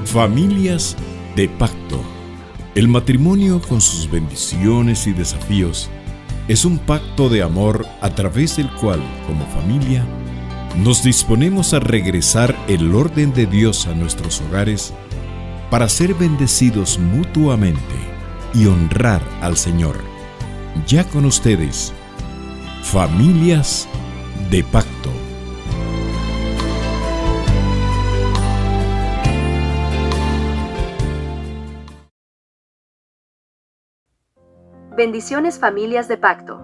Familias de pacto. El matrimonio, con sus bendiciones y desafíos, es un pacto de amor a través del cual, como familia, nos disponemos a regresar el orden de Dios a nuestros hogares para ser bendecidos mutuamente y honrar al Señor. Ya con ustedes, Familias de Pacto. Bendiciones, familias de pacto.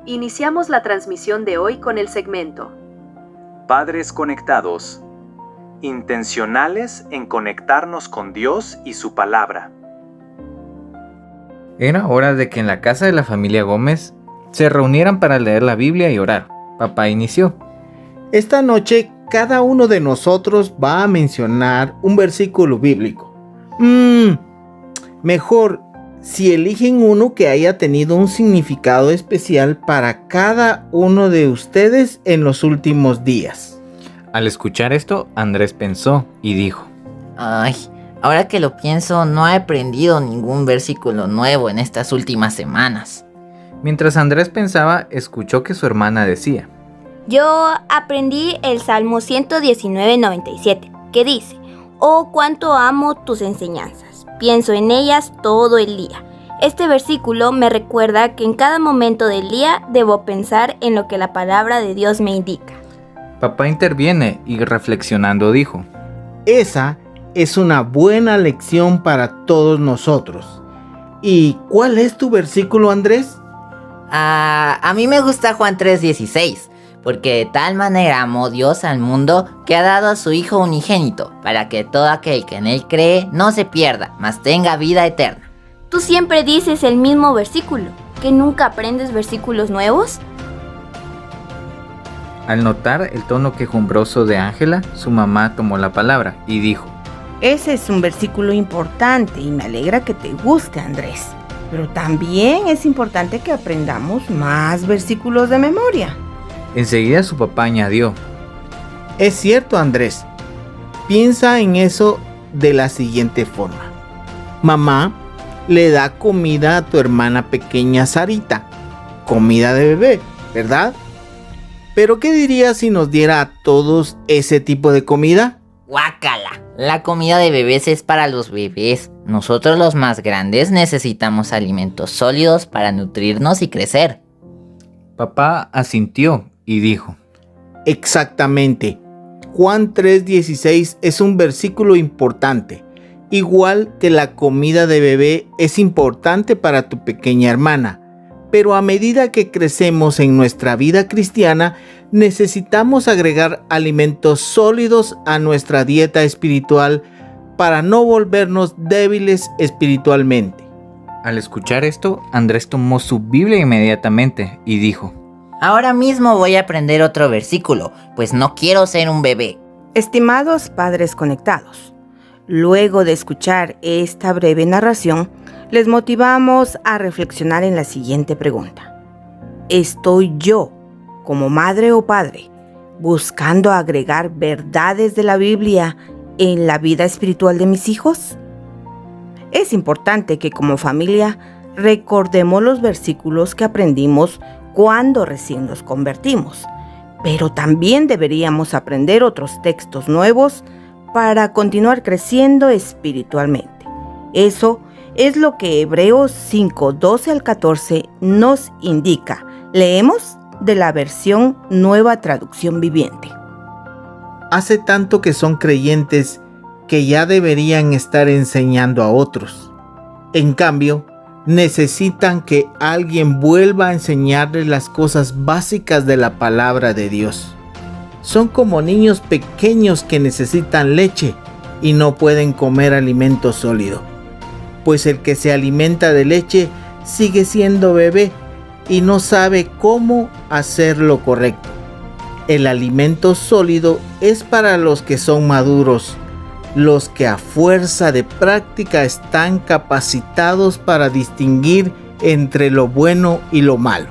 Iniciamos la transmisión de hoy con el segmento Padres conectados, intencionales en conectarnos con Dios y su palabra. Era hora de que en la casa de la familia Gómez se reunieran para leer la Biblia y orar. Papá inició. Esta noche cada uno de nosotros va a mencionar un versículo bíblico. Mejor si eligen uno que haya tenido un significado especial para cada uno de ustedes en los últimos días. Al escuchar esto, Andrés pensó y dijo: Ay, ahora que lo pienso, no he aprendido ningún versículo nuevo en estas últimas semanas. Mientras Andrés pensaba, escuchó que su hermana decía: Yo aprendí el Salmo 119:97, que dice: Oh, cuánto amo tus enseñanzas. Pienso en ellas todo el día. Este versículo me recuerda que en cada momento del día debo pensar en lo que la palabra de Dios me indica. Papá interviene y reflexionando dijo: Esa es una buena lección para todos nosotros. ¿Y cuál es tu versículo, Andrés? A mí me gusta Juan 3:16, porque de tal manera amó Dios al mundo que ha dado a su Hijo unigénito, para que todo aquel que en Él cree no se pierda, mas tenga vida eterna. ¿Tú siempre dices el mismo versículo? ¿Que nunca aprendes versículos nuevos? Al notar el tono quejumbroso de Ángela, su mamá tomó la palabra y dijo: Ese es un versículo importante y me alegra que te guste, Andrés. Pero también es importante que aprendamos más versículos de memoria. Enseguida su papá añadió: Es cierto, Andrés. Piensa en eso de la siguiente forma. Mamá le da comida a tu hermana pequeña Sarita. Comida de bebé, ¿verdad? Pero ¿qué dirías si nos diera a todos ese tipo de comida? ¡Guácala! La comida de bebés es para los bebés. Nosotros los más grandes necesitamos alimentos sólidos para nutrirnos y crecer. Papá asintió y dijo: Exactamente. Juan 3:16 es un versículo importante. Igual que la comida de bebé es importante para tu pequeña hermana. Pero a medida que crecemos en nuestra vida cristiana, necesitamos agregar alimentos sólidos a nuestra dieta espiritual para no volvernos débiles espiritualmente. Al escuchar esto, Andrés tomó su Biblia inmediatamente y dijo: Ahora mismo voy a aprender otro versículo, pues no quiero ser un bebé. Estimados padres conectados, luego de escuchar esta breve narración, les motivamos a reflexionar en la siguiente pregunta. ¿Estoy yo, como madre o padre, buscando agregar verdades de la Biblia en la vida espiritual de mis hijos? Es importante que como familia recordemos los versículos que aprendimos cuando recién nos convertimos, pero también deberíamos aprender otros textos nuevos para continuar creciendo espiritualmente. Eso es lo que Hebreos 5:12 al 14 nos indica. Leemos de la versión Nueva Traducción Viviente. Hace tanto que son creyentes que ya deberían estar enseñando a otros. En cambio, necesitan que alguien vuelva a enseñarles las cosas básicas de la palabra de Dios. Son como niños pequeños que necesitan leche y no pueden comer alimento sólido. Pues el que se alimenta de leche sigue siendo bebé y no sabe cómo hacer lo correcto. El alimento sólido es para los que son maduros, los que a fuerza de práctica están capacitados para distinguir entre lo bueno y lo malo.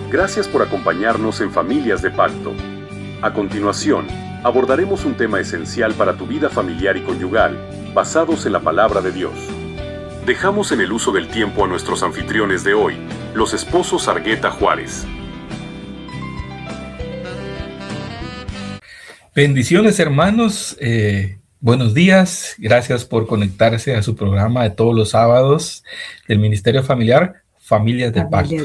Gracias por acompañarnos en Familias de Pacto. A continuación, abordaremos un tema esencial para tu vida familiar y conyugal, basados en la palabra de Dios. Dejamos en el uso del tiempo a nuestros anfitriones de hoy, los esposos Argueta Juárez. Bendiciones, hermanos. Buenos días. Gracias por conectarse a su programa de todos los sábados del Ministerio Familiar, Familias de Pacto.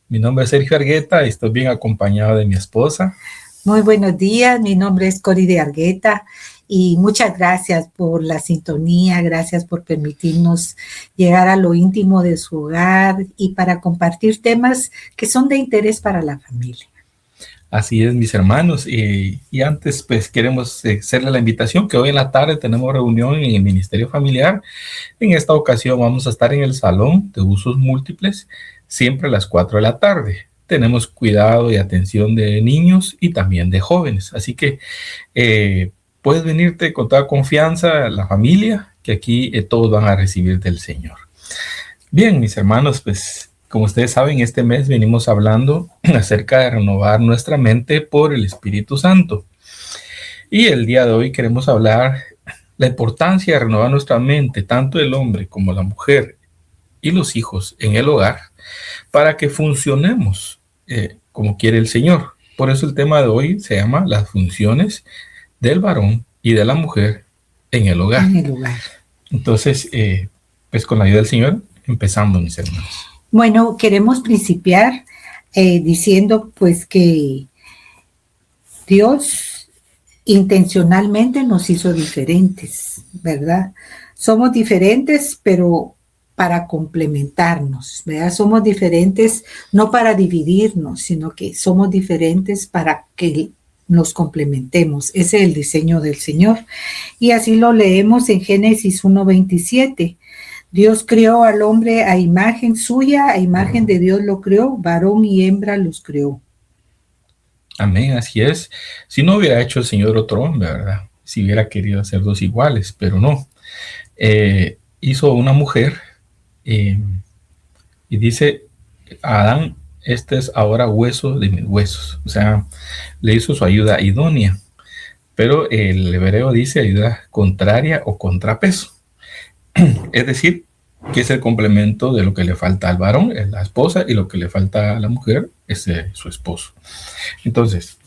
Mi nombre es Sergio Argueta y estoy bien acompañado de mi esposa. Muy buenos días, mi nombre es Cori de Argueta y muchas gracias por la sintonía, gracias por permitirnos llegar a lo íntimo de su hogar y para compartir temas que son de interés para la familia. Así es, mis hermanos, y antes pues queremos hacerle la invitación que hoy en la tarde tenemos reunión en el Ministerio Familiar. En esta ocasión vamos a estar en el Salón de Usos Múltiples, siempre a las 4 de la tarde. Tenemos cuidado y atención de niños y también de jóvenes, así que puedes venirte con toda confianza, la familia, que aquí todos van a recibir del Señor. Bien, mis hermanos, pues como ustedes saben, este mes venimos hablando acerca de renovar nuestra mente por el Espíritu Santo. Y el día de hoy queremos hablar la importancia de renovar nuestra mente, tanto el hombre como la mujer y los hijos en el hogar, para que funcionemos como quiere el Señor. Por eso el tema de hoy se llama las funciones del varón y de la mujer en el hogar. En el hogar. Entonces, pues con la ayuda del Señor, empezamos, mis hermanos. Bueno, queremos principiar diciendo pues que Dios intencionalmente nos hizo diferentes, ¿verdad? Somos diferentes, pero para complementarnos, ¿verdad? Somos diferentes no para dividirnos, sino que somos diferentes para que nos complementemos. Ese es el diseño del Señor. Y así lo leemos en Génesis 1:27. Dios creó al hombre a imagen suya, a imagen de Dios lo creó, varón y hembra los creó. Amén, así es. Si no hubiera hecho el Señor otro hombre, ¿verdad? Si hubiera querido hacer dos iguales, pero no. Hizo una mujer y dice a Adán, este es ahora hueso de mis huesos. O sea, le hizo su ayuda idónea. Pero el hebreo dice ayuda contraria o contrapeso. Es decir, que es el complemento de lo que le falta al varón, es la esposa, y lo que le falta a la mujer es su esposo. Entonces,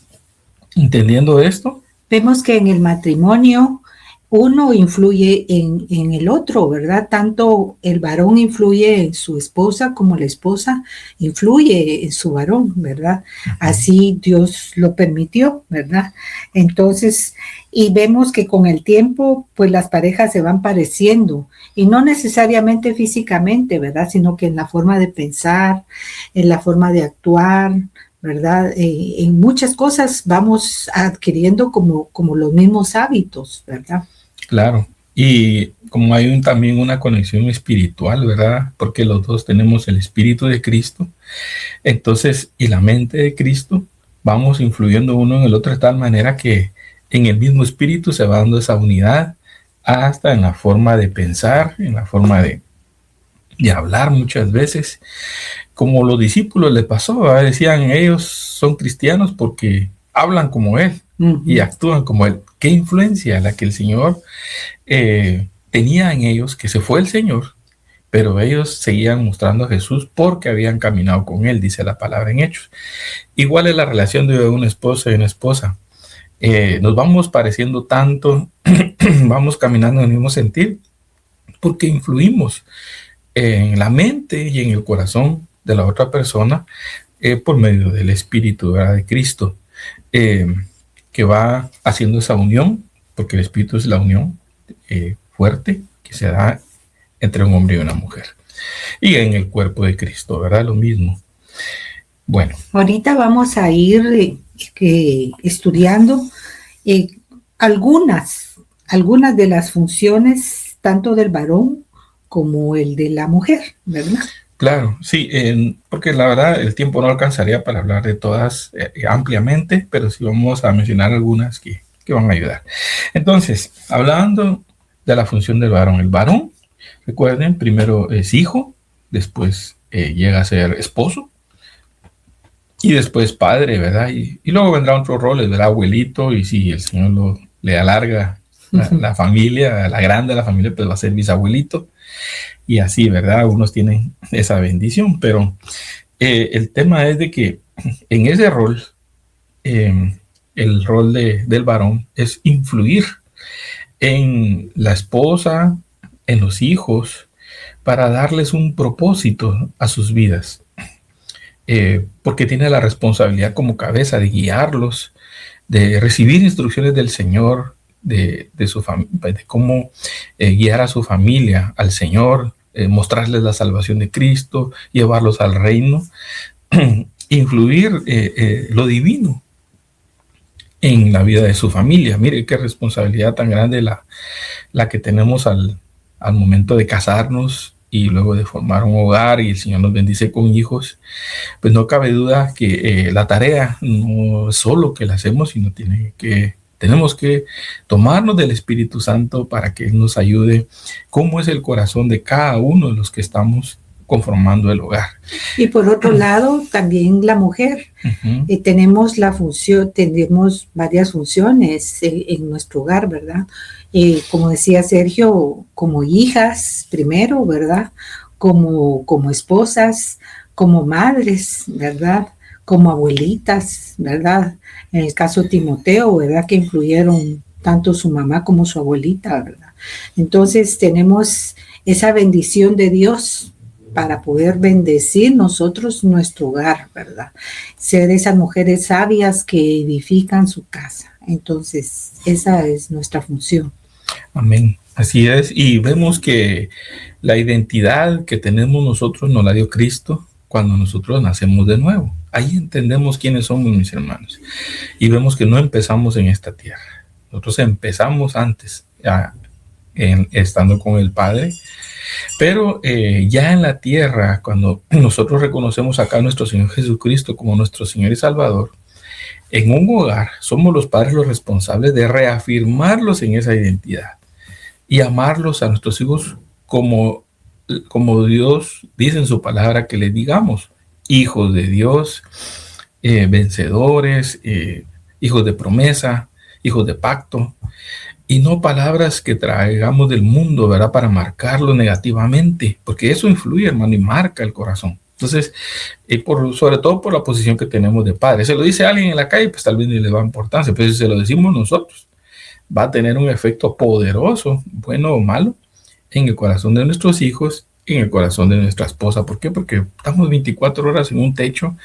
entendiendo esto, vemos que en el matrimonio uno influye en el otro, ¿verdad? Tanto el varón influye en su esposa como la esposa influye en su varón, ¿verdad? Así Dios lo permitió, ¿verdad? Entonces, y vemos que con el tiempo, pues las parejas se van pareciendo, y no necesariamente físicamente, ¿verdad? Sino que en la forma de pensar, en la forma de actuar, ¿verdad? En muchas cosas vamos adquiriendo como los mismos hábitos, ¿verdad? Claro, y como hay también una conexión espiritual, ¿verdad? Porque los dos tenemos el espíritu de Cristo, entonces, y la mente de Cristo, vamos influyendo uno en el otro de tal manera que en el mismo espíritu se va dando esa unidad, hasta en la forma de pensar, en la forma de hablar muchas veces, como los discípulos les pasó, ¿verdad? Decían, ellos son cristianos porque hablan como Él y actúan como Él. ¿Qué influencia la que el Señor tenía en ellos? Que se fue el Señor, pero ellos seguían mostrando a Jesús porque habían caminado con Él, dice la palabra en Hechos. Igual es la relación de una esposa y una esposa. Nos vamos pareciendo tanto, vamos caminando en el mismo sentido, porque influimos en la mente y en el corazón de la otra persona por medio del Espíritu, ¿verdad? De Cristo, que va haciendo esa unión, porque el Espíritu es la unión fuerte que se da entre un hombre y una mujer. Y en el cuerpo de Cristo, ¿verdad? Lo mismo. Bueno. Ahorita vamos a ir estudiando algunas de las funciones tanto del varón como el de la mujer, ¿verdad? Claro, sí, porque la verdad el tiempo no alcanzaría para hablar de todas ampliamente, pero sí vamos a mencionar algunas que van a ayudar. Entonces, hablando de la función del varón, el varón, recuerden, primero es hijo, después llega a ser esposo, y después padre, ¿verdad? Y luego vendrán otros roles, ¿verdad? Abuelito, y si el Señor le alarga la familia, la grande de la familia, pues va a ser bisabuelito, y así, ¿verdad? Algunos tienen esa bendición, pero el tema es de que en ese rol, el rol del varón es influir en la esposa, en los hijos, para darles un propósito a sus vidas. Porque tiene la responsabilidad como cabeza de guiarlos, de recibir instrucciones del Señor, de cómo guiar a su familia al Señor, mostrarles la salvación de Cristo, llevarlos al reino, influir lo divino en la vida de su familia. Mire qué responsabilidad tan grande la que tenemos al momento de casarnos y luego de formar un hogar, y el Señor nos bendice con hijos. Pues no cabe duda que la tarea no es solo que la hacemos, sino tenemos que tomarnos del Espíritu Santo para que Él nos ayude cómo es el corazón de cada uno de los que estamos conformando el hogar. Y por otro lado, también la mujer. Tenemos varias funciones en nuestro hogar, ¿verdad? Como decía Sergio, como hijas primero, ¿verdad? Como esposas, como madres, ¿verdad? Como abuelitas, ¿verdad? En el caso de Timoteo, ¿verdad? Que influyeron tanto su mamá como su abuelita, ¿verdad? Entonces tenemos esa bendición de Dios para poder bendecir nosotros nuestro hogar, ¿verdad? Ser esas mujeres sabias que edifican su casa. Entonces, esa es nuestra función. Amén. Así es. Y vemos que la identidad que tenemos nosotros nos la dio Cristo cuando nosotros nacemos de nuevo. Ahí entendemos quiénes somos, mis hermanos. Y vemos que no empezamos en esta tierra. Nosotros empezamos antes, estando con el Padre. Pero ya en la tierra, cuando nosotros reconocemos acá a nuestro Señor Jesucristo como nuestro Señor y Salvador, en un hogar somos los padres los responsables de reafirmarlos en esa identidad y amarlos a nuestros hijos como Dios dice en su palabra que les digamos: hijos de Dios, vencedores, hijos de promesa, hijos de pacto. Y no palabras que traigamos del mundo, ¿verdad? Para marcarlo negativamente, porque eso influye, hermano, y marca el corazón. Entonces, sobre todo por la posición que tenemos de padre. Se lo dice alguien en la calle, pues tal vez ni le da importancia, pero si se lo decimos nosotros, va a tener un efecto poderoso, bueno o malo, en el corazón de nuestros hijos, en el corazón de nuestra esposa. ¿Por qué? Porque estamos 24 horas en un techo,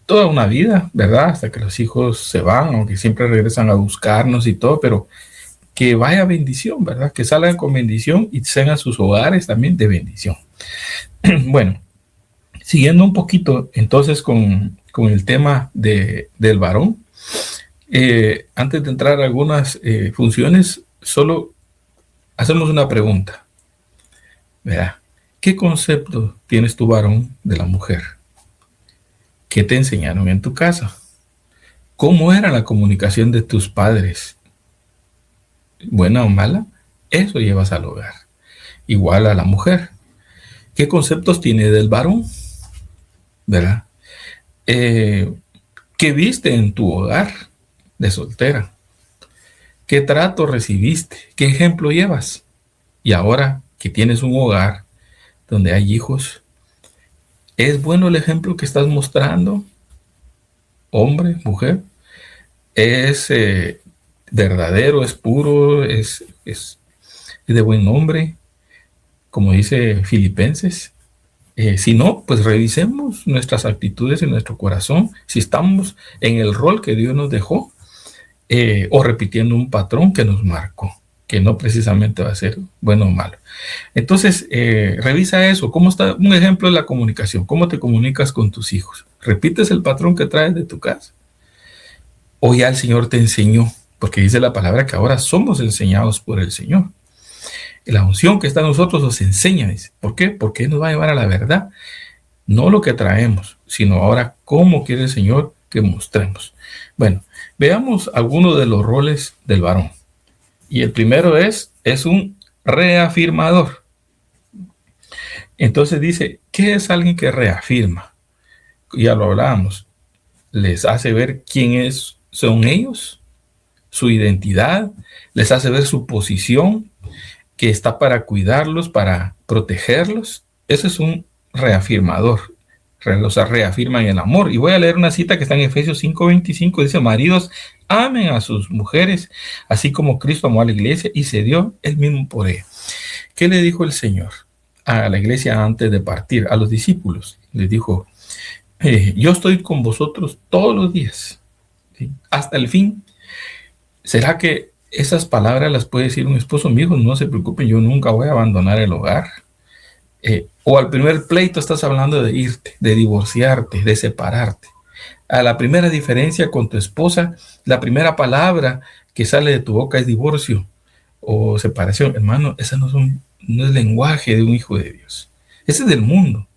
toda una vida, ¿verdad? Hasta que los hijos se van, aunque siempre regresan a buscarnos y todo, pero que vaya bendición, ¿verdad? Que salgan con bendición y sean sus hogares también de bendición. Bueno, siguiendo un poquito entonces con el tema del varón, antes de entrar a algunas funciones, solo hacemos una pregunta, ¿verdad? ¿Qué concepto tienes tu varón de la mujer? ¿Qué te enseñaron en tu casa? ¿Cómo era la comunicación de tus padres? ¿Buena o mala? Eso llevas al hogar. Igual a la mujer. ¿Qué conceptos tiene del varón? ¿Verdad? ¿Qué viste en tu hogar de soltera? ¿Qué trato recibiste? ¿Qué ejemplo llevas? Y ahora que tienes un hogar donde hay hijos, ¿es bueno el ejemplo que estás mostrando? Hombre, mujer, ¿es verdadero, es puro, es de buen nombre, como dice Filipenses? Si no, pues revisemos nuestras actitudes en nuestro corazón, si estamos en el rol que Dios nos dejó, o repitiendo un patrón que nos marcó, que no precisamente va a ser bueno o malo. Entonces, revisa eso. ¿Cómo está? Un ejemplo de la comunicación. ¿Cómo te comunicas con tus hijos? ¿Repites el patrón que traes de tu casa? ¿O ya el Señor te enseñó? Porque dice la palabra que ahora somos enseñados por el Señor. La unción que está en nosotros nos enseña, dice. ¿Por qué? Porque nos va a llevar a la verdad. No lo que traemos, sino ahora cómo quiere el Señor que mostremos. Bueno, veamos algunos de los roles del varón. Y el primero es un reafirmador. Entonces dice, ¿qué es alguien que reafirma? ya lo hablábamos, les hace ver son ellos, su identidad, les hace ver su posición, que está para cuidarlos, para protegerlos. Eso es un reafirmador. O sea, reafirman el amor. Y voy a leer una cita que está en Efesios 5:25. Dice: maridos, amen a sus mujeres, así como Cristo amó a la iglesia y se dio él mismo por ella. ¿Qué le dijo el Señor a la iglesia antes de partir? A los discípulos les dijo: yo estoy con vosotros todos los días, ¿sí?, hasta el fin. ¿Será que esas palabras las puede decir un esposo? Mi hijo, no se preocupen, yo nunca voy a abandonar el hogar. O al primer pleito estás hablando de irte, de divorciarte, de separarte. A la primera diferencia con tu esposa, la primera palabra que sale de tu boca es divorcio o separación. Hermano, ese no es lenguaje de un hijo de Dios. Ese es del mundo,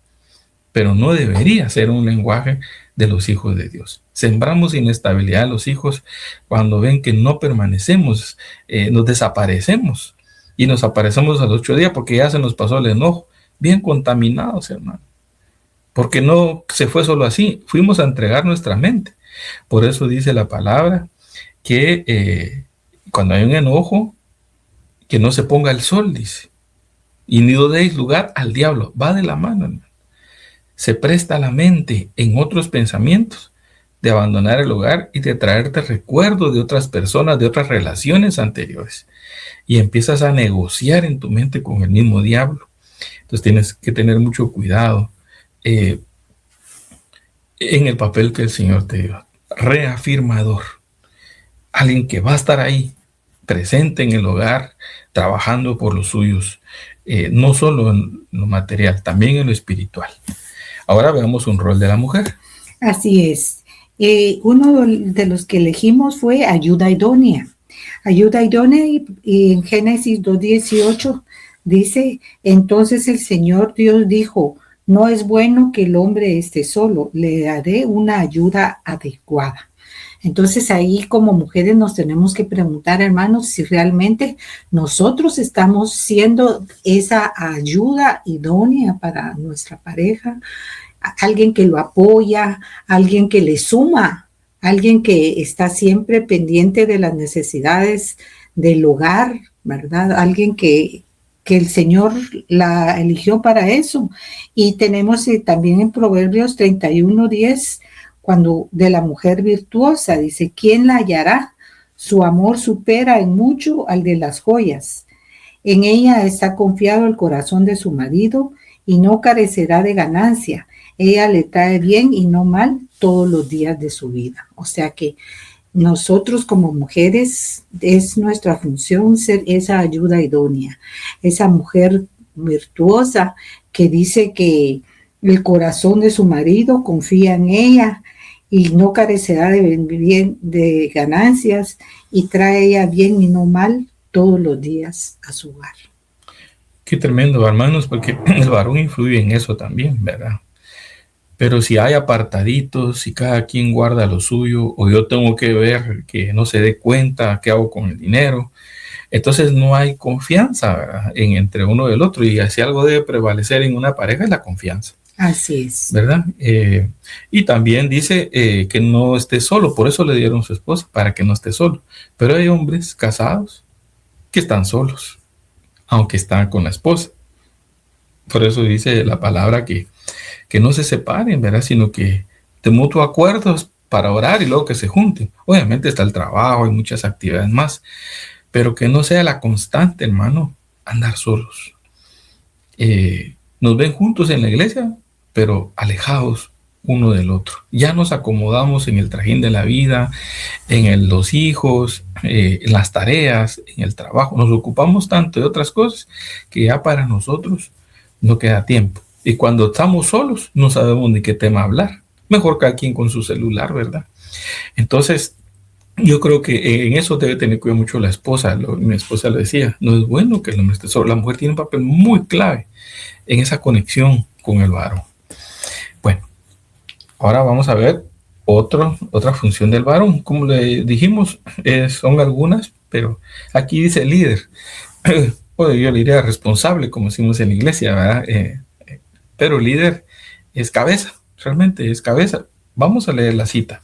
pero no debería ser un lenguaje de los hijos de Dios. Sembramos inestabilidad a los hijos cuando ven que no permanecemos, nos desaparecemos y nos aparecemos a los 8 días porque ya se nos pasó el enojo. Bien contaminados, hermano, porque no se fue solo así, fuimos a entregar nuestra mente. Por eso dice la palabra que cuando hay un enojo, que no se ponga el sol, dice, y ni deis lugar al diablo. Va de la mano, hermano. Se presta la mente en otros pensamientos de abandonar el hogar y de traerte recuerdos de otras personas, de otras relaciones anteriores, y empiezas a negociar en tu mente con el mismo diablo. Entonces tienes que tener mucho cuidado en el papel que el Señor te dio. Reafirmador. Alguien que va a estar ahí, presente en el hogar, trabajando por los suyos. No solo en lo material, también en lo espiritual. Ahora veamos un rol de la mujer. Así es. Uno de los que elegimos fue ayuda idónea. Ayuda idónea, y en Génesis 2:18 dice: entonces el Señor Dios dijo, no es bueno que el hombre esté solo, le daré una ayuda adecuada. Entonces ahí como mujeres nos tenemos que preguntar, hermanos, si realmente nosotros estamos siendo esa ayuda idónea para nuestra pareja, alguien que lo apoya, alguien que le suma, alguien que está siempre pendiente de las necesidades del hogar, ¿verdad? Alguien que el Señor la eligió para eso. Y tenemos también en Proverbios 31:10, cuando de la mujer virtuosa, dice: ¿quién la hallará? Su amor supera en mucho al de las joyas. En ella está confiado el corazón de su marido y no carecerá de ganancia. Ella le trae bien y no mal todos los días de su vida. O sea que nosotros como mujeres es nuestra función ser esa ayuda idónea, esa mujer virtuosa que dice que el corazón de su marido confía en ella y no carecerá de ganancias, y trae ella bien y no mal todos los días a su hogar. Qué tremendo, hermanos, porque el varón influye en eso también, ¿verdad? Pero si hay apartaditos, si cada quien guarda lo suyo, o yo tengo que ver que no se dé cuenta qué hago con el dinero, entonces no hay confianza, ¿verdad?, entre uno y el otro. Y si algo debe prevalecer en una pareja es la confianza. Así es. ¿Verdad? Y también dice que no esté solo, por eso le dieron su esposa, para que no esté solo. Pero hay hombres casados que están solos, aunque están con la esposa. Por eso dice la palabra que no se separen, ¿verdad?, sino que de mutuo acuerdo para orar y luego que se junten. Obviamente está el trabajo y muchas actividades más, pero que no sea la constante, hermano, andar solos. Nos ven juntos en la iglesia, pero alejados uno del otro. Ya nos acomodamos en el trajín de la vida, en los hijos, en las tareas, en el trabajo. Nos ocupamos tanto de otras cosas que ya para nosotros no queda tiempo. Y cuando estamos solos, no sabemos ni qué tema hablar. Mejor cada quien con su celular, ¿verdad? Entonces, yo creo que en eso debe tener cuidado mucho la esposa. Mi esposa le decía, no es bueno que el hombre esté solo. La mujer tiene un papel muy clave en esa conexión con el varón. Bueno, ahora vamos a ver otra función del varón. Como le dijimos, son algunas, pero aquí dice líder. Yo le diría responsable, como decimos en la iglesia, ¿verdad? Pero líder es cabeza, realmente es cabeza. Vamos a leer la cita.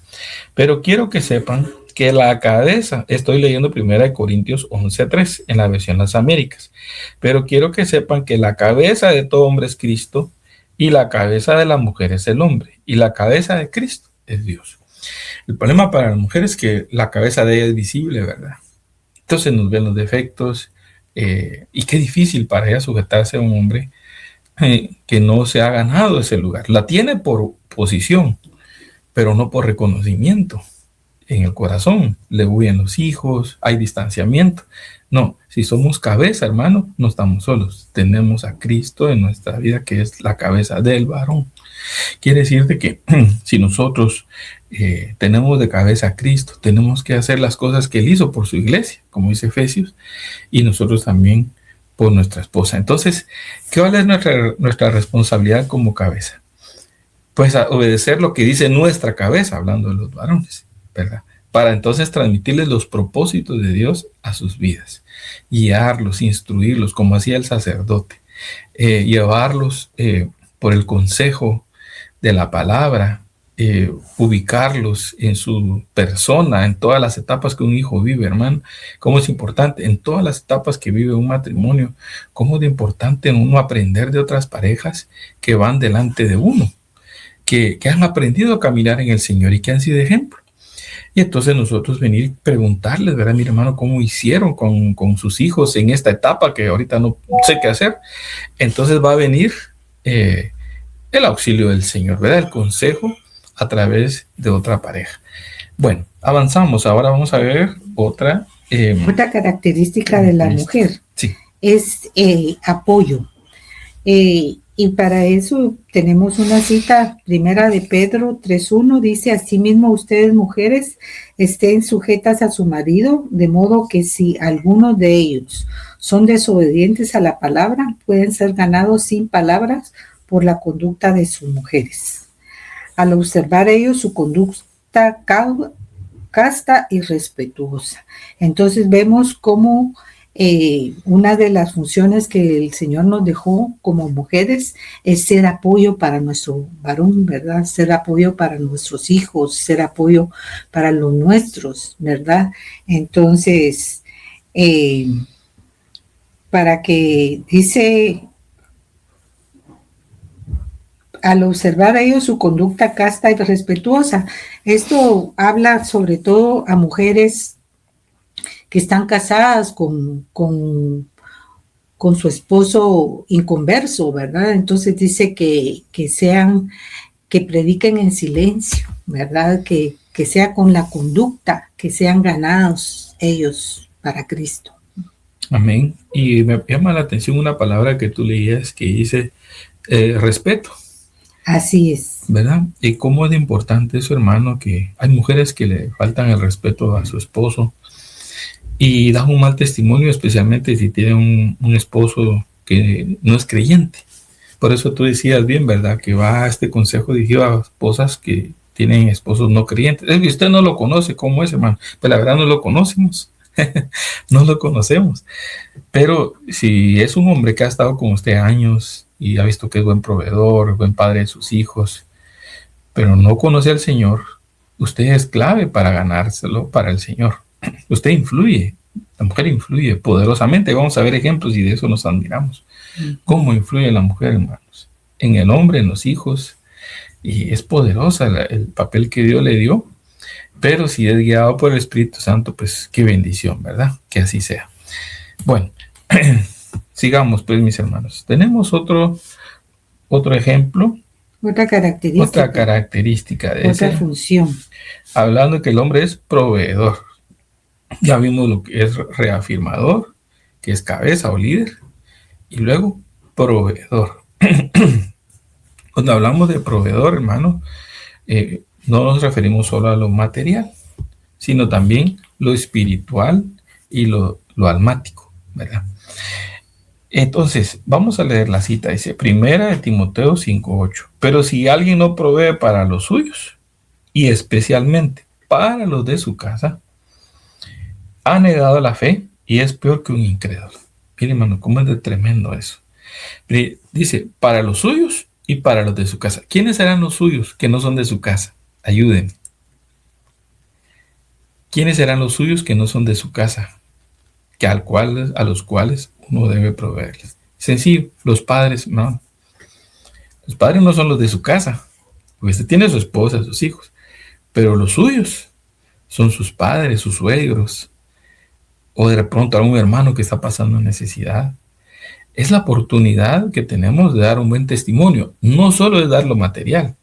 Pero quiero que sepan que la cabeza, estoy leyendo 1 Corintios 11:3 en la versión Las Américas, pero quiero que sepan que la cabeza de todo hombre es Cristo, y la cabeza de la mujer es el hombre, y la cabeza de Cristo es Dios. El problema para la mujer es que la cabeza de ella es visible, ¿verdad? Entonces nos ven los defectos, y qué difícil para ella sujetarse a un hombre que no se ha ganado ese lugar. La tiene por posición, pero no por reconocimiento. En el corazón le huyen los hijos, hay distanciamiento. No, si somos cabeza, hermano, no estamos solos. Tenemos a Cristo en nuestra vida, que es la cabeza del varón. Quiere decir de que si nosotros tenemos de cabeza a Cristo, tenemos que hacer las cosas que Él hizo por su iglesia, como dice Efesios, y nosotros también por nuestra esposa. Entonces, ¿cuál es nuestra responsabilidad como cabeza? Pues a obedecer lo que dice nuestra cabeza, hablando de los varones, ¿verdad? Para entonces transmitirles los propósitos de Dios a sus vidas, guiarlos, instruirlos, como hacía el sacerdote, llevarlos por el consejo de la palabra, ubicarlos en su persona, en todas las etapas que un hijo vive, hermano. Cómo es importante, en todas las etapas que vive un matrimonio, cómo es importante en uno aprender de otras parejas que van delante de uno, que han aprendido a caminar en el Señor y que han sido ejemplo. Y entonces nosotros venir y preguntarles, ¿verdad, mi hermano, cómo hicieron con sus hijos en esta etapa que ahorita no sé qué hacer? Entonces va a venir el auxilio del Señor, ¿verdad? El consejo a través de otra pareja. Bueno, avanzamos. Ahora vamos a ver otra característica de la mujer. Sí. Es apoyo. Y para eso tenemos una cita, 1 de Pedro 3:1, dice: asimismo ustedes mujeres estén sujetas a su marido, de modo que si algunos de ellos son desobedientes a la palabra, pueden ser ganados sin palabras por la conducta de sus mujeres. Al observar ellos su conducta casta y respetuosa. Entonces vemos cómo una de las funciones que el Señor nos dejó como mujeres es ser apoyo para nuestro varón, ¿verdad? Ser apoyo para nuestros hijos, ser apoyo para los nuestros, ¿verdad? Entonces, para que dice, al observar a ellos su conducta casta y respetuosa, esto habla sobre todo a mujeres que están casadas con su esposo inconverso, ¿verdad? Entonces dice que prediquen en silencio, ¿verdad? Que sea con la conducta, que sean ganados ellos para Cristo. Amén. Y me llama la atención una palabra que tú leías que dice respeto. Así es. ¿Verdad? Y cómo es importante eso, hermano, que hay mujeres que le faltan el respeto a su esposo y dan un mal testimonio, especialmente si tienen un esposo que no es creyente. Por eso tú decías bien, ¿verdad? Que va este consejo dirigido a esposas que tienen esposos no creyentes. Es que usted no lo conoce, ¿cómo es, hermano? Pues la verdad no lo conocemos. No lo conocemos. Pero si es un hombre que ha estado con usted años y ha visto que es buen proveedor, buen padre de sus hijos, pero no conoce al Señor, usted es clave para ganárselo para el Señor. Usted influye, la mujer influye poderosamente. Vamos a ver ejemplos y de eso nos admiramos. ¿Cómo influye la mujer, hermanos? En el hombre, en los hijos. Y es poderosa el papel que Dios le dio. Pero si es guiado por el Espíritu Santo, pues qué bendición, ¿verdad? Que así sea. Bueno, sigamos pues, mis hermanos. Tenemos otro ejemplo. Otra característica de otra función. Hablando que el hombre es proveedor. Ya vimos lo que es reafirmador, que es cabeza o líder, y luego proveedor. Cuando hablamos de proveedor, hermano, no nos referimos solo a lo material, sino también lo espiritual y lo almático, ¿verdad? Entonces, vamos a leer la cita. Dice, 1 de Timoteo 5:8. Pero si alguien no provee para los suyos, y especialmente para los de su casa, ha negado la fe y es peor que un incrédulo. Mire, hermano, cómo es de tremendo eso. Dice, para los suyos y para los de su casa. ¿Quiénes serán los suyos que no son de su casa? Ayúdenme. ¿Quiénes serán los suyos que no son de su casa? A los cuales uno debe proveerles. Sencillo, los padres, no. Los padres no son los de su casa. Porque usted tiene su esposa, sus hijos. Pero los suyos son sus padres, sus suegros. O de pronto algún hermano que está pasando necesidad. Es la oportunidad que tenemos de dar un buen testimonio. No solo es dar lo material.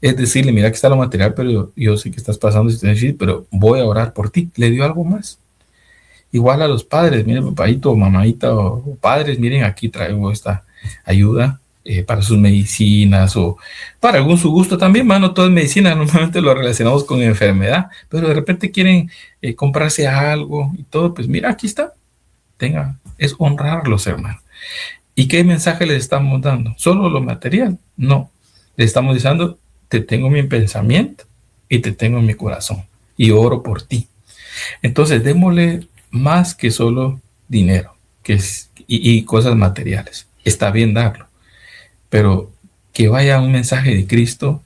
Es decirle, mira que está lo material, pero yo sé que estás pasando situaciones, pero voy a orar por ti. Le dio algo más. Igual a los padres, miren, papadito o mamadita o padres, miren, aquí traigo esta ayuda para sus medicinas o para algún su gusto también, no todo es medicina, normalmente lo relacionamos con enfermedad, pero de repente quieren comprarse algo y todo, pues mira, aquí está, tenga, es honrarlos, hermano. ¿Y qué mensaje les estamos dando? ¿Solo lo material? No, le estamos diciendo, te tengo en mi pensamiento y te tengo en mi corazón y oro por ti. Entonces, démosle más que solo dinero y cosas materiales. Está bien darlo, pero que vaya un mensaje de Cristo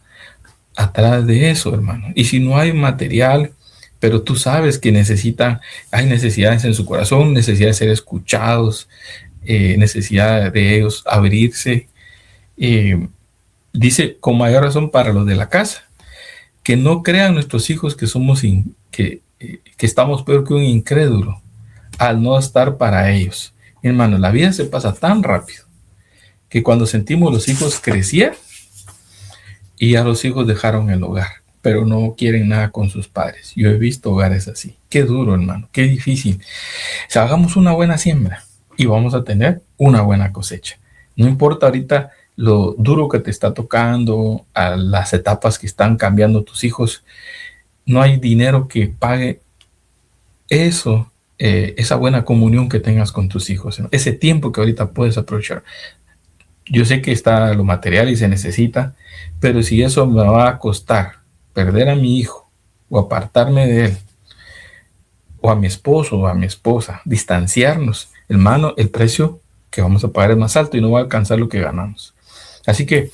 atrás de eso, hermano. Y si no hay material, pero tú sabes que hay necesidades en su corazón, necesidad de ser escuchados, necesidad de ellos abrirse. Dice, con mayor razón para los de la casa, que no crean nuestros hijos que somos que estamos peor que un incrédulo al no estar para ellos. Hermano, la vida se pasa tan rápido que cuando sentimos los hijos crecían y ya los hijos dejaron el hogar, pero no quieren nada con sus padres. Yo he visto hogares así. Qué duro, hermano, qué difícil. Si hagamos una buena siembra y vamos a tener una buena cosecha. No importa ahorita lo duro que te está tocando, a las etapas que están cambiando tus hijos, no hay dinero que pague eso, esa buena comunión que tengas con tus hijos, ¿no? Ese tiempo que ahorita puedes aprovechar. Yo sé que está lo material y se necesita, pero si eso me va a costar perder a mi hijo o apartarme de él, o a mi esposo o a mi esposa, distanciarnos, hermano, el precio que vamos a pagar es más alto y no va a alcanzar lo que ganamos. Así que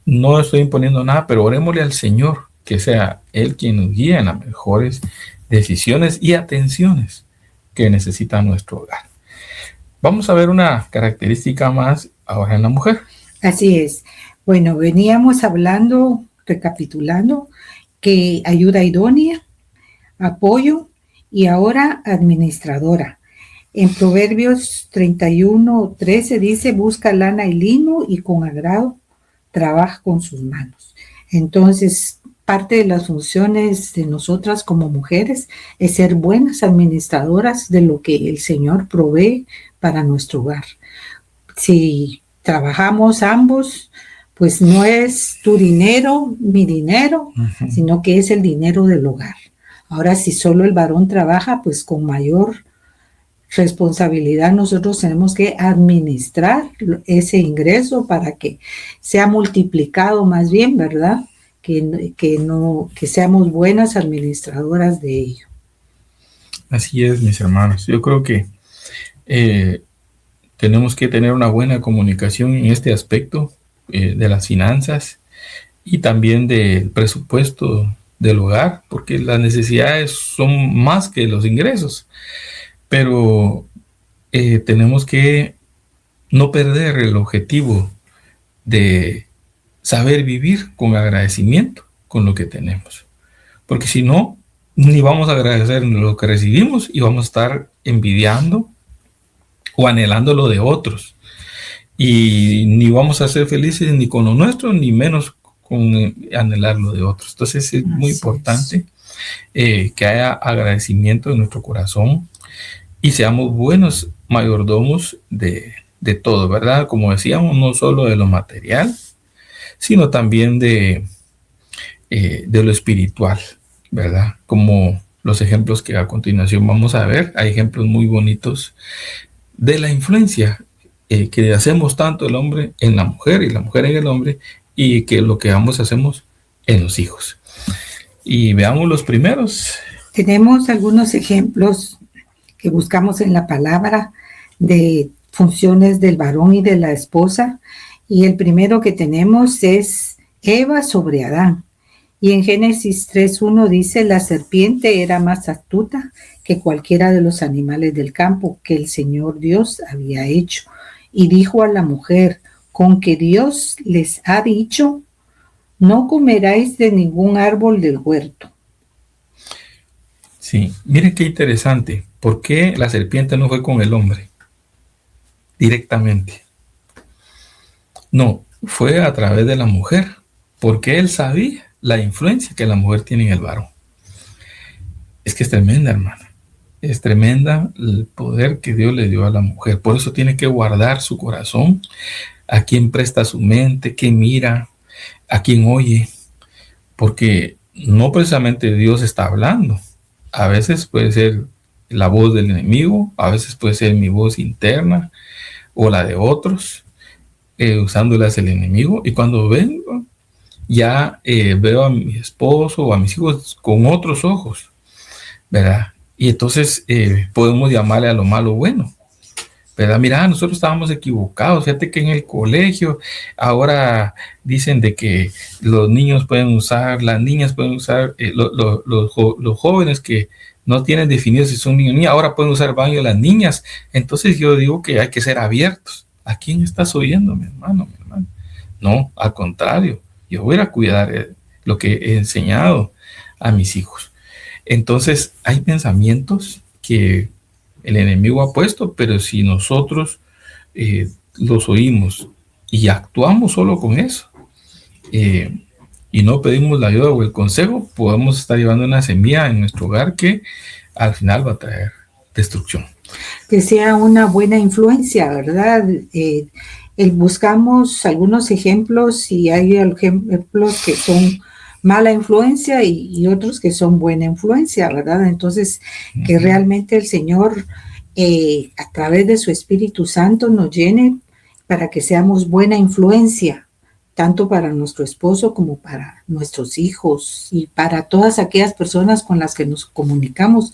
no estoy imponiendo nada, pero orémosle al Señor, que sea Él quien nos guíe en las mejores decisiones y atenciones que necesita nuestro hogar. Vamos a ver una característica más ahora en la mujer. Así es. Bueno, veníamos hablando, recapitulando, que ayuda idónea, apoyo y ahora administradora. En Proverbios 31:13 dice, busca lana y lino y con agrado trabaja con sus manos. Entonces, parte de las funciones de nosotras como mujeres es ser buenas administradoras de lo que el Señor provee para nuestro hogar. Si trabajamos ambos, pues no es tu dinero, mi dinero, sino que es el dinero del hogar. Ahora, si solo el varón trabaja, pues con mayor responsabilidad nosotros tenemos que administrar ese ingreso para que sea multiplicado más bien, ¿verdad? Que seamos buenas administradoras de ello. Así es, mis hermanos. Yo creo que tenemos que tener una buena comunicación en este aspecto de las finanzas y también del presupuesto del hogar, porque las necesidades son más que los ingresos. Pero tenemos que no perder el objetivo de saber vivir con agradecimiento con lo que tenemos. Porque si no, ni vamos a agradecer lo que recibimos y vamos a estar envidiando o anhelando lo de otros. Y ni vamos a ser felices ni con lo nuestro, ni menos con anhelar lo de otros. Entonces es muy importante que haya agradecimiento en nuestro corazón y seamos buenos mayordomos de todo, ¿verdad? Como decíamos, no solo de lo material, sino también de lo espiritual, ¿verdad? Como los ejemplos que a continuación vamos a ver. Hay ejemplos muy bonitos de la influencia que hacemos tanto el hombre en la mujer y la mujer en el hombre, y que lo que ambos hacemos en los hijos. Y veamos los primeros. Tenemos algunos ejemplos que buscamos en la palabra de funciones del varón y de la esposa, Y el primero que tenemos es Eva sobre Adán. Y en Génesis 3:1 dice, la serpiente era más astuta que cualquiera de los animales del campo que el Señor Dios había hecho. Y dijo a la mujer, con que Dios les ha dicho, no comeráis de ningún árbol del huerto. Sí, miren qué interesante. ¿Por qué la serpiente no fue con el hombre directamente? No, fue a través de la mujer, porque él sabía la influencia que la mujer tiene en el varón. Es que es tremenda, hermana. Es tremenda el poder que Dios le dio a la mujer. Por eso tiene que guardar su corazón, a quien presta su mente, quien mira, a quien oye, porque no precisamente Dios está hablando. A veces puede ser la voz del enemigo, a veces puede ser mi voz interna o la de otros, usándolas el enemigo. Y cuando vengo, ya veo a mi esposo o a mis hijos con otros ojos, ¿verdad? Y entonces podemos llamarle a lo malo bueno, ¿verdad? Mira, nosotros estábamos equivocados. Fíjate que en el colegio ahora dicen de que los niños pueden usar, las niñas pueden usar, los jóvenes que no tienen definido si son niños o niñas, ahora pueden usar baño las niñas. Entonces yo digo que hay que ser abiertos. ¿A quién estás oyendo, mi hermano, mi hermana? No, al contrario, yo voy a cuidar lo que he enseñado a mis hijos. Entonces hay pensamientos que el enemigo ha puesto, pero si nosotros los oímos y actuamos solo con eso, y no pedimos la ayuda o el consejo, podemos estar llevando una semilla en nuestro hogar que al final va a traer destrucción. Que sea una buena influencia, ¿verdad? Buscamos algunos ejemplos y hay ejemplos que son mala influencia y otros que son buena influencia, ¿verdad? Entonces, que realmente el Señor, a través de su Espíritu Santo, nos llene para que seamos buena influencia, tanto para nuestro esposo como para nuestros hijos y para todas aquellas personas con las que nos comunicamos,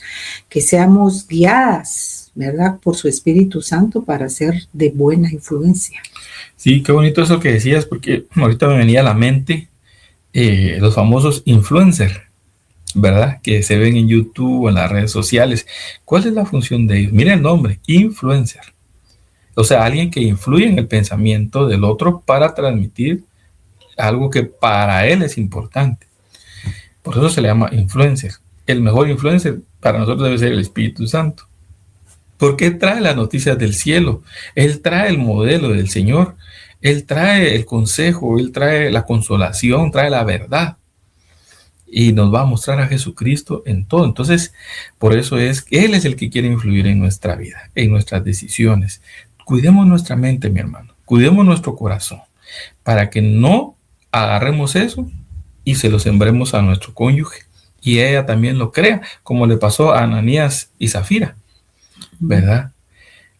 que seamos guiadas, ¿verdad? Por su Espíritu Santo para ser de buena influencia. Sí, qué bonito eso que decías, porque ahorita me venía a la mente los famosos influencers, ¿verdad? Que se ven en YouTube o en las redes sociales. ¿Cuál es la función de ellos? Miren el nombre, influencer. O sea, alguien que influye en el pensamiento del otro para transmitir algo que para él es importante. Por eso se le llama influencer. El mejor influencer para nosotros debe ser el Espíritu Santo. Porque Él trae las noticias del cielo. Él trae el modelo del Señor. Él trae el consejo. Él trae la consolación. Trae la verdad. Y nos va a mostrar a Jesucristo en todo. Entonces, por eso es que Él es el que quiere influir en nuestra vida, en nuestras decisiones. Cuidemos nuestra mente, mi hermano. Cuidemos nuestro corazón. Para que no agarremos eso y se lo sembremos a nuestro cónyuge. Y ella también lo crea, como le pasó a Ananías y Zafira, ¿verdad?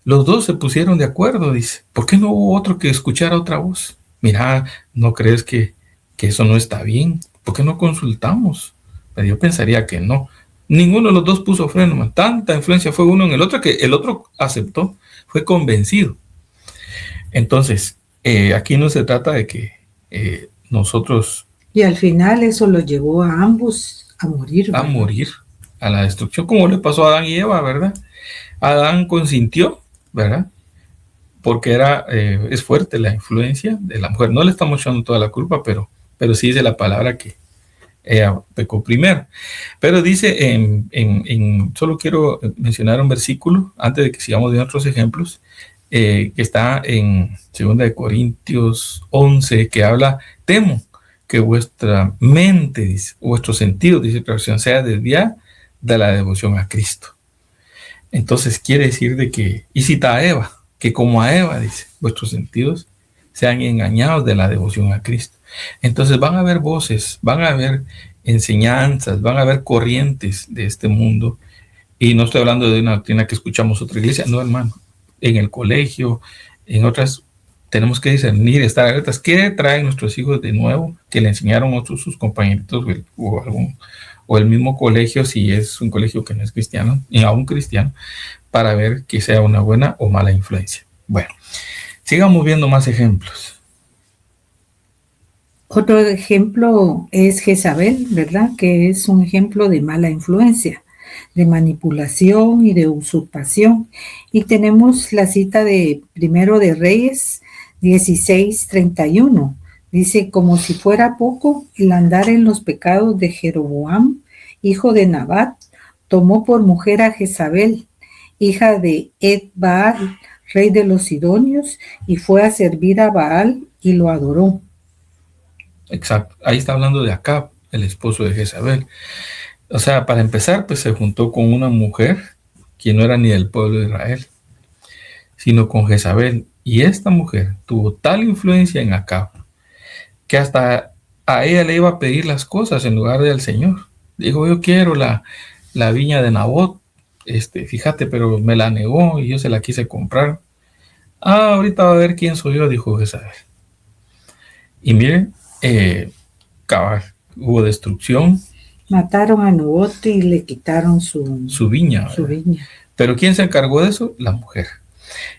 Los dos se pusieron de acuerdo, dice. ¿Por qué no hubo otro que escuchara otra voz? Mira, ¿no crees que eso no está bien? ¿Por qué no consultamos? Pero yo pensaría que no. Ninguno de los dos puso freno, man. Tanta influencia fue uno en el otro que el otro aceptó, fue convencido. Entonces, aquí no se trata de que nosotros... Y al final eso los llevó a ambos a morir, ¿verdad? A morir, a la destrucción, como le pasó a Adán y Eva, ¿verdad? Adán consintió, ¿verdad? Porque es fuerte la influencia de la mujer. No le estamos echando toda la culpa, pero sí dice la palabra que ella pecó primero. Pero dice, solo quiero mencionar un versículo, antes de que sigamos viendo otros ejemplos, que está en 2 Corintios 11, que habla, temo que vuestra mente, dice, vuestro sentido, dice la traducción, sea desviada de la devoción a Cristo. Entonces quiere decir de que, y cita a Eva, que como a Eva, dice, vuestros sentidos sean engañados de la devoción a Cristo. Entonces van a haber voces, van a haber enseñanzas, van a haber corrientes de este mundo. Y no estoy hablando de una doctrina que escuchamos otra iglesia, no, hermano. En el colegio, en otras, tenemos que discernir, estar alertas. ¿Qué traen nuestros hijos de nuevo que le enseñaron otros sus compañeritos o el mismo colegio, si es un colegio que no es cristiano, ni aún cristiano, para ver que sea una buena o mala influencia? Bueno, sigamos viendo más ejemplos. Otro ejemplo es Jezabel, ¿verdad? Que es un ejemplo de mala influencia, de manipulación y de usurpación. Y tenemos la cita de Primero de Reyes 16:31. Dice, como si fuera poco, el andar en los pecados de Jeroboam, hijo de Nabat, tomó por mujer a Jezabel, hija de Ed-Baal, rey de los Sidonios, y fue a servir a Baal y lo adoró. Exacto. Ahí está hablando de Acab, el esposo de Jezabel. O sea, para empezar, pues se juntó con una mujer que no era ni del pueblo de Israel, sino con Jezabel. Y esta mujer tuvo tal influencia en Acab que hasta a ella le iba a pedir las cosas en lugar del Señor. Dijo, yo quiero la viña de Nabot, fíjate, pero me la negó y yo se la quise comprar. Ahorita va a ver quién soy yo, dijo Jezabel. Y miren, cabal, hubo destrucción. Mataron a Nabot y le quitaron su viña. Pero ¿quién se encargó de eso? La mujer.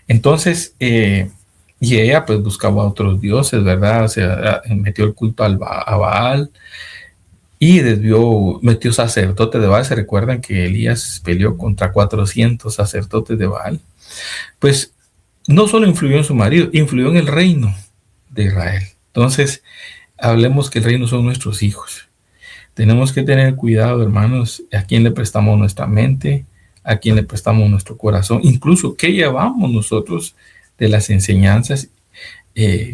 Entonces, y ella pues buscaba a otros dioses, ¿verdad? O sea, metió el culto a Baal y metió sacerdotes de Baal. ¿Se recuerdan que Elías peleó contra 400 sacerdotes de Baal? Pues no solo influyó en su marido, influyó en el reino de Israel. Entonces, hablemos que el reino son nuestros hijos. Tenemos que tener cuidado, hermanos, a quién le prestamos nuestra mente, a quién le prestamos nuestro corazón, incluso qué llevamos nosotros de las enseñanzas,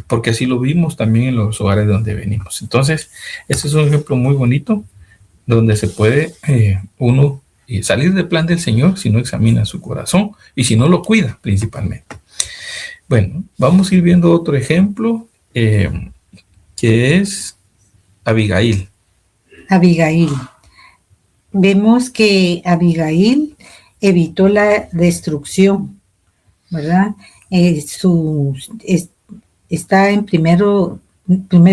porque así lo vimos también en los hogares de donde venimos. Entonces, este es un ejemplo muy bonito donde se puede uno salir del plan del Señor si no examina su corazón y si no lo cuida principalmente. Bueno, vamos a ir viendo otro ejemplo que es Abigail. Abigail. Vemos que Abigail evitó la destrucción, ¿verdad? Está en primer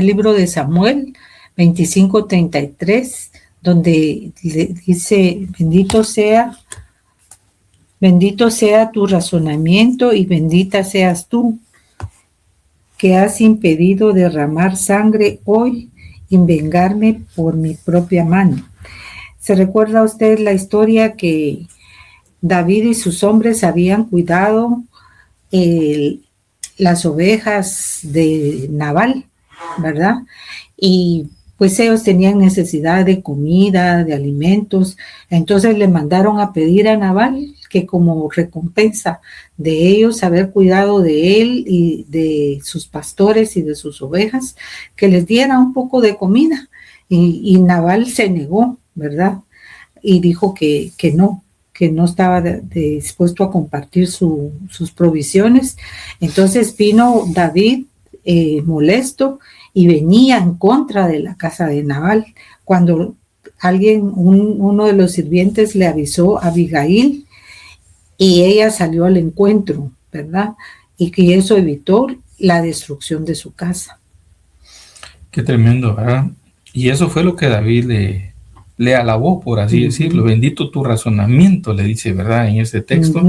libro de Samuel 25:33, donde le dice, bendito sea tu razonamiento y bendita seas tú, que has impedido derramar sangre hoy y vengarme por mi propia mano. ¿Se recuerda usted la historia que David y sus hombres habían cuidado las ovejas de Nabal, ¿verdad? Y pues ellos tenían necesidad de comida, de alimentos, entonces le mandaron a pedir a Nabal que como recompensa de ellos haber cuidado de él y de sus pastores y de sus ovejas, que les diera un poco de comida. Y Nabal se negó, ¿verdad? Y dijo que no estaba dispuesto a compartir sus provisiones. Entonces vino David molesto y venía en contra de la casa de Nabal. Cuando uno de los sirvientes le avisó a Abigail y ella salió al encuentro, ¿verdad? Y que eso evitó la destrucción de su casa. Qué tremendo, ¿verdad? Y eso fue lo que David le alabó, por así decirlo. Bendito tu razonamiento, le dice, ¿verdad? En ese texto.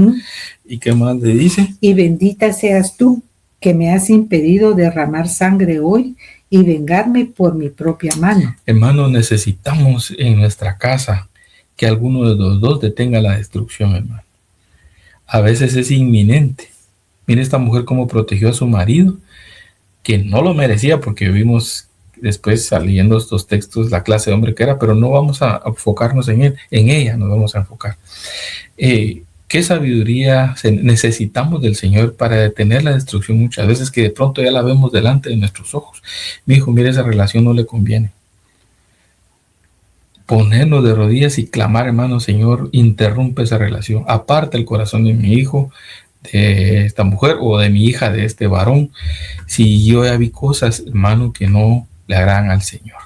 ¿Y qué más le dice? Y bendita seas tú, que me has impedido derramar sangre hoy y vengarme por mi propia mano. Hermanos, necesitamos en nuestra casa que alguno de los dos detenga la destrucción, hermano. A veces es inminente. Mire esta mujer cómo protegió a su marido, que no lo merecía, porque vimos después leyendo estos textos la clase de hombre que era, pero no vamos a enfocarnos en él, en ella nos vamos a enfocar. ¿Qué sabiduría necesitamos del Señor para detener la destrucción muchas veces que de pronto ya la vemos delante de nuestros ojos? Mi hijo, mire, esa relación no le conviene. Ponernos de rodillas y clamar, hermano, Señor, interrumpe esa relación, aparta el corazón de mi hijo, de esta mujer o de mi hija, de este varón, si yo ya vi cosas, hermano, que no le agradan al Señor.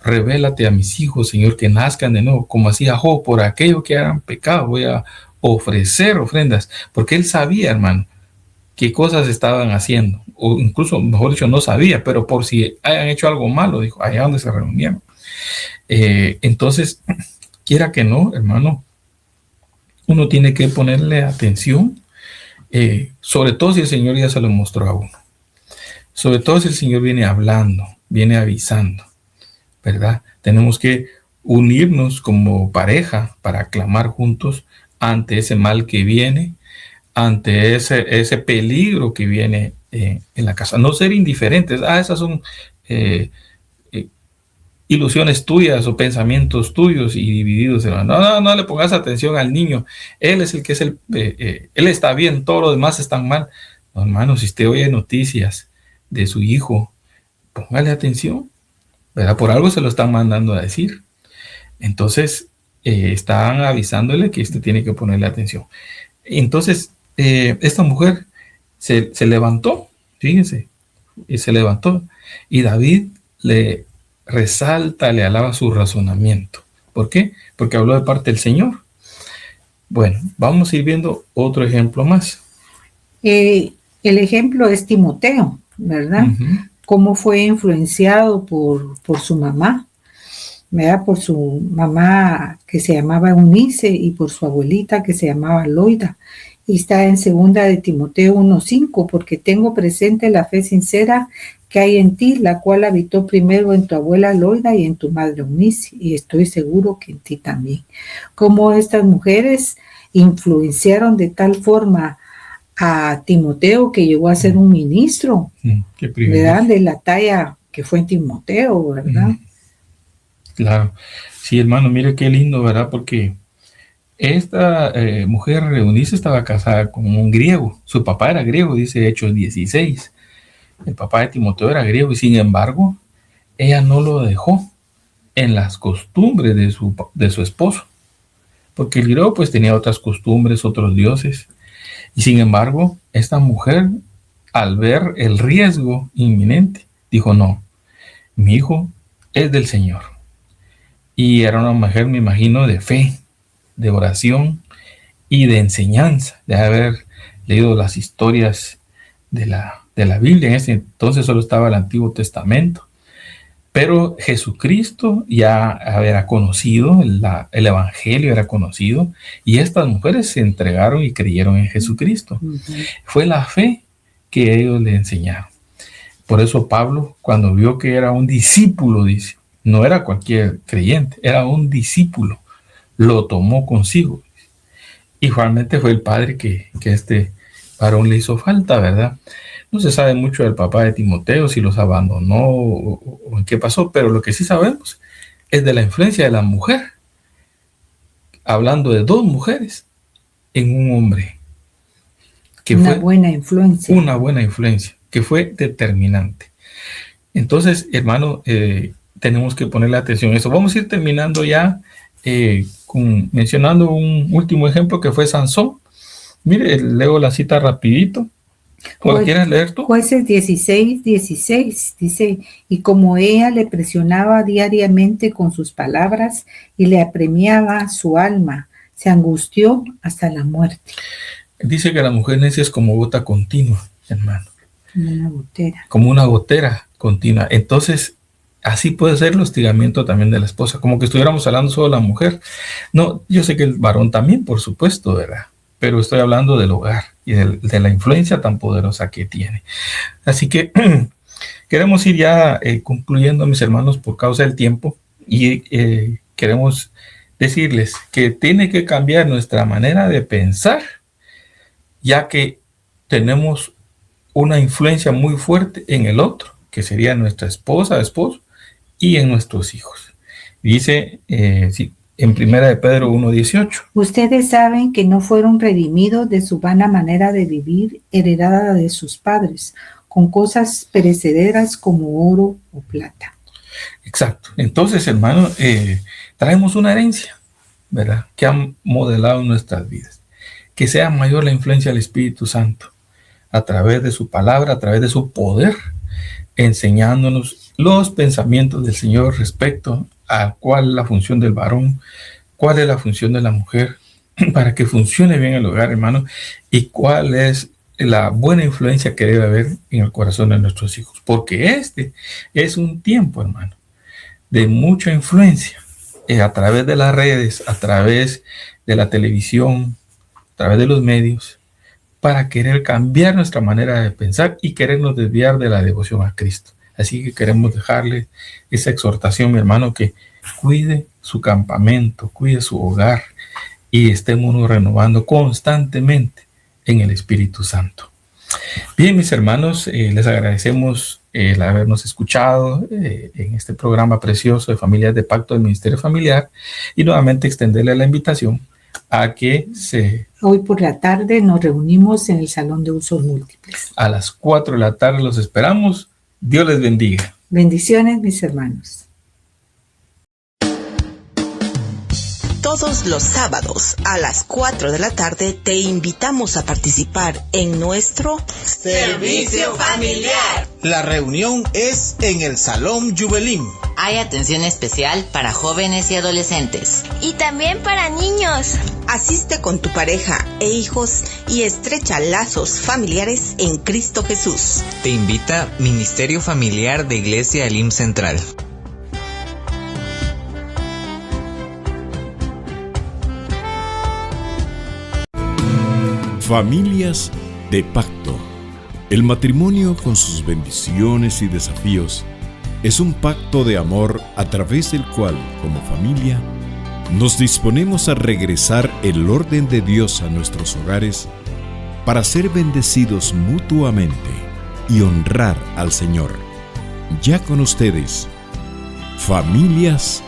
Revélate a mis hijos, Señor, que nazcan de nuevo, como hacía Job, por aquello que hagan pecado, voy a ofrecer ofrendas, porque él sabía, hermano, qué cosas estaban haciendo, o incluso, mejor dicho, no sabía, pero por si hayan hecho algo malo, dijo, allá donde se reunieron. Entonces, quiera que no, hermano, uno tiene que ponerle atención, sobre todo si el Señor ya se lo mostró a uno. Sobre todo si el Señor viene hablando, viene avisando, ¿verdad? Tenemos que unirnos como pareja para clamar juntos ante ese mal que viene, ante ese peligro que viene en la casa. No ser indiferentes. Esas son ilusiones tuyas o pensamientos tuyos y divididos. No le pongas atención al niño. Él es el que es él está bien, todos los demás están mal. No, hermano, si usted oye noticias de su hijo, póngale atención, ¿verdad? Por algo se lo están mandando a decir. Entonces, están avisándole que usted tiene que ponerle atención. Entonces, esta mujer se levantó, fíjense, y se levantó, y David le resalta, le alaba su razonamiento. ¿Por qué? Porque habló de parte del Señor. Bueno, vamos a ir viendo otro ejemplo más. El ejemplo es Timoteo, ¿verdad? Cómo fue influenciado por su mamá, ¿verdad? Por su mamá que se llamaba Eunice y por su abuelita que se llamaba Loida. Y está en 2 de Timoteo 1:5, porque tengo presente la fe sincera que hay en ti, la cual habitó primero en tu abuela Loida y en tu madre Eunice, y estoy seguro que en ti también. Cómo estas mujeres influenciaron de tal forma a Timoteo que llegó a ser un ministro, ¿verdad? De la talla que fue en Timoteo, ¿verdad? Claro. Sí, hermano, mire qué lindo, ¿verdad? Porque esta mujer Eunice estaba casada con un griego. Su papá era griego, dice Hechos 16. El papá de Timoteo era griego y sin embargo, ella no lo dejó en las costumbres de su esposo. Porque el griego pues tenía otras costumbres, otros dioses. Y sin embargo, esta mujer, al ver el riesgo inminente, dijo, no, mi hijo es del Señor. Y era una mujer, me imagino, de fe, de oración y de enseñanza, de haber leído las historias de la Biblia. En ese entonces solo estaba el Antiguo Testamento, pero Jesucristo ya era conocido, el Evangelio era conocido, y estas mujeres se entregaron y creyeron en Jesucristo. Fue la fe que ellos le enseñaron. Por eso Pablo, cuando vio que era un discípulo, dice, no era cualquier creyente, era un discípulo, lo tomó consigo. Igualmente fue el padre que este varón le hizo falta, ¿verdad? No se sabe mucho del papá de Timoteo, si los abandonó o en qué pasó, pero lo que sí sabemos es de la influencia de la mujer, hablando de 2 mujeres en un hombre. Que una fue buena influencia. Una buena influencia, que fue determinante. Entonces, hermano, tenemos que ponerle atención a eso. Vamos a ir terminando ya mencionando un último ejemplo que fue Sansón. Mire, leo la cita rapidito. ¿O la quieres leer tú? Jueces 16:16 dice, y como ella le presionaba diariamente con sus palabras y le apremiaba su alma, se angustió hasta la muerte. Dice que la mujer necia es como gota continua, hermano. Como una gotera. Como una gotera continua. Entonces, así puede ser el hostigamiento también de la esposa, como que estuviéramos hablando solo de la mujer. No, yo sé que el varón también, por supuesto, ¿verdad? Pero estoy hablando del hogar y de la influencia tan poderosa que tiene. Así que queremos ir ya concluyendo, mis hermanos, por causa del tiempo, y queremos decirles que tiene que cambiar nuestra manera de pensar, ya que tenemos una influencia muy fuerte en el otro, que sería nuestra esposa, esposo, y en nuestros hijos. Dice, sí, en 1 de Pedro 1:18. Ustedes saben que no fueron redimidos de su vana manera de vivir heredada de sus padres, con cosas perecederas como oro o plata. Exacto. Entonces, hermano, traemos una herencia, ¿verdad? Que ha modelado nuestras vidas. Que sea mayor la influencia del Espíritu Santo a través de su palabra, a través de su poder, enseñándonos los pensamientos del Señor respecto a cuál es la función del varón, cuál es la función de la mujer, para que funcione bien el hogar, hermano, y cuál es la buena influencia que debe haber en el corazón de nuestros hijos. Porque este es un tiempo, hermano, de mucha influencia a través de las redes, a través de la televisión, a través de los medios, para querer cambiar nuestra manera de pensar y querernos desviar de la devoción a Cristo. Así que queremos dejarle esa exhortación, mi hermano, que cuide su campamento, cuide su hogar y estemos renovando constantemente en el Espíritu Santo. Bien, mis hermanos, les agradecemos el habernos escuchado en este programa precioso de Familias de Pacto del Ministerio Familiar y nuevamente extenderle la invitación a que hoy por la tarde nos reunimos en el Salón de Usos Múltiples. A las 4 de la tarde los esperamos. Dios les bendiga. Bendiciones, mis hermanos. Todos los sábados a las 4 de la tarde te invitamos a participar en nuestro Servicio Familiar. La reunión es en el Salón Juvelim. Hay atención especial para jóvenes y adolescentes. Y también para niños. Asiste con tu pareja e hijos y estrecha lazos familiares en Cristo Jesús. Te invita Ministerio Familiar de Iglesia Elim Central. Familias de Pacto. El matrimonio, con sus bendiciones y desafíos, es un pacto de amor a través del cual, como familia, nos disponemos a regresar el orden de Dios a nuestros hogares para ser bendecidos mutuamente y honrar al Señor. Ya con ustedes, Familias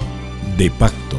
de Pacto.